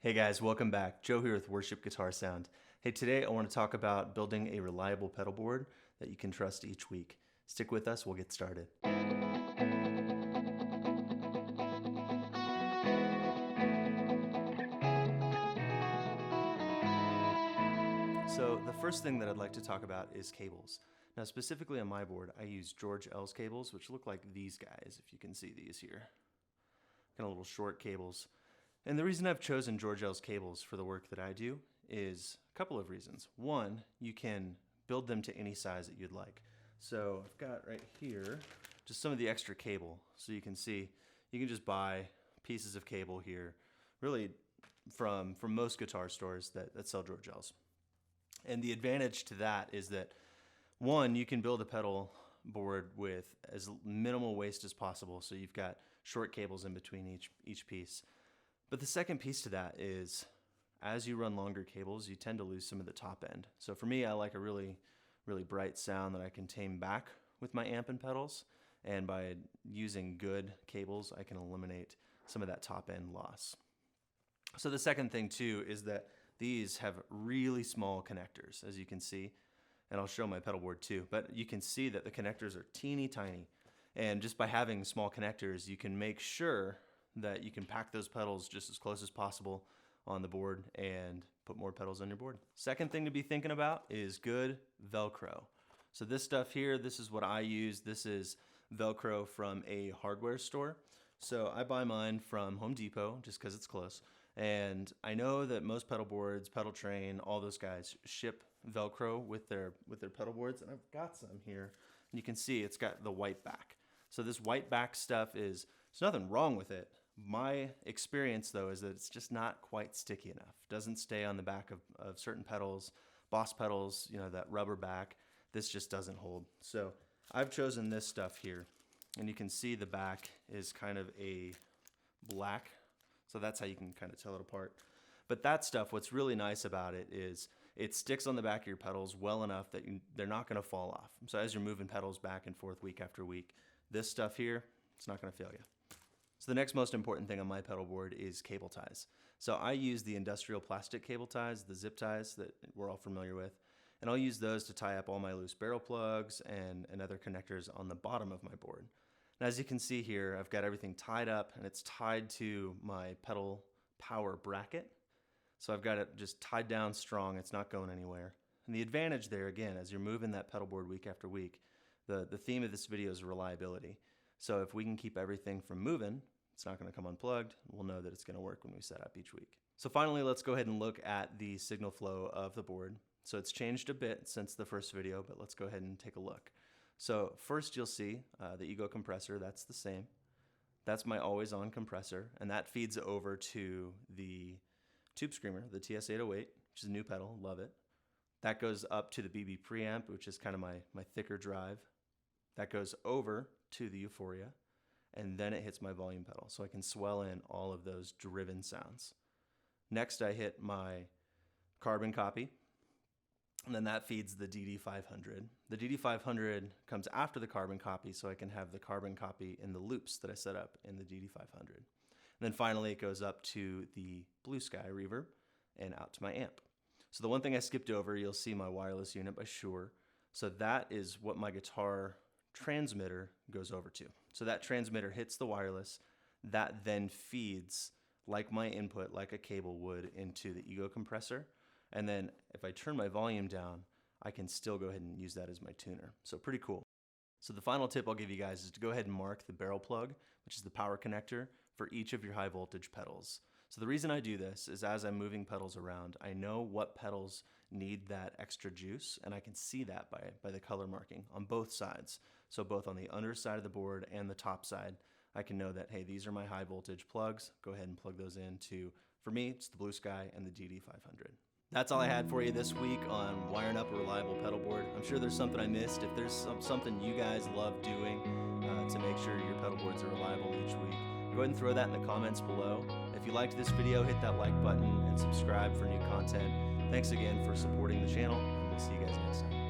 Hey guys, welcome back. Joe here with Worship Guitar Sound. Hey, today I want to talk about building a reliable pedal board that you can trust each week. Stick with us, we'll get started. So the first thing that I'd like to talk about is cables. Now specifically on my board, I use George L's cables, which look like these guys, if you can see these here. Kind of little short cables. And the reason I've chosen George L's cables for the work that I do is a couple of reasons. One, you can build them to any size that you'd like. So I've got right here just some of the extra cable. So you can see, you can just buy pieces of cable here, really from most guitar stores that sell George L's. And the advantage to that is that, one, you can build a pedal board with as minimal waste as possible. So you've got short cables in between each piece. But the second piece to that is, as you run longer cables, you tend to lose some of the top end. So for me, I like a really bright sound that I can tame back with my amp and pedals. And by using good cables, I can eliminate some of that top end loss. So the second thing too is that these have really small connectors, as you can see. And I'll show my pedal board too. But you can see that the connectors are teeny tiny. And just by having small connectors, you can make sure that you can pack those pedals just as close as possible on the board and put more pedals on your board. Second thing to be thinking about is good Velcro. So this stuff here, this is what I use. This is Velcro from a hardware store. So I buy mine from Home Depot just because it's close. And I know that most pedal boards, Pedal Train, all those guys ship Velcro with their pedal boards. And I've got some here. And you can see it's got the white back. So this white back stuff there's nothing wrong with it. My experience though is that it's just not quite sticky enough. It doesn't stay on the back of certain pedals, Boss pedals, you know, that rubber back. This just doesn't hold. So I've chosen this stuff here, and you can see the back is kind of a black. So that's how you can kind of tell it apart. But that stuff, what's really nice about it is it sticks on the back of your pedals well enough that they're not going to fall off. So as you're moving pedals back and forth week after week, this stuff here, it's not going to fail you. So the next most important thing on my pedal board is cable ties. So I use the industrial plastic cable ties, the zip ties that we're all familiar with, and I'll use those to tie up all my loose barrel plugs and other connectors on the bottom of my board. Now as you can see here, I've got everything tied up and it's tied to my pedal power bracket. So I've got it just tied down strong, it's not going anywhere. And the advantage there, again, as you're moving that pedal board week after week, the theme of this video is reliability. So if we can keep everything from moving, it's not going to come unplugged. We'll know that it's going to work when we set up each week. So finally, let's go ahead and look at the signal flow of the board. So it's changed a bit since the first video, but let's go ahead and take a look. So first you'll see the ego compressor, that's the same. That's my always on compressor, and that feeds over to the Tube Screamer, the TS-808, which is a new pedal, love it. That goes up to the BB preamp, which is kind of my thicker drive. That goes over to the Euphoria, and then it hits my volume pedal, so I can swell in all of those driven sounds. Next, I hit my carbon copy, and then that feeds the DD500. The DD500 comes after the carbon copy, so I can have the carbon copy in the loops that I set up in the DD500. And then finally, it goes up to the Blue Sky reverb and out to my amp. So the one thing I skipped over, you'll see my wireless unit by Shure. So that is what my guitar transmitter goes over to. So that transmitter hits the wireless, that then feeds like my input, like a cable would, into the ego compressor. And then if I turn my volume down, I can still go ahead and use that as my tuner. So pretty cool. So the final tip I'll give you guys is to go ahead and mark the barrel plug, which is the power connector, for each of your high voltage pedals. So the reason I do this is as I'm moving pedals around, I know what pedals need that extra juice, and I can see that by the color marking on both sides. So both on the underside of the board and the top side, I can know that, hey, these are my high voltage plugs. Go ahead and plug those into, for me, it's the Blue Sky and the DD500. That's all I had for you this week on wiring up a reliable pedal board. I'm sure there's something I missed. If there's something you guys love doing to make sure your pedal boards are reliable each week, go ahead and throw that in the comments below. If you liked this video, hit that like button and subscribe for new content. Thanks again for supporting the channel, and we'll see you guys next time.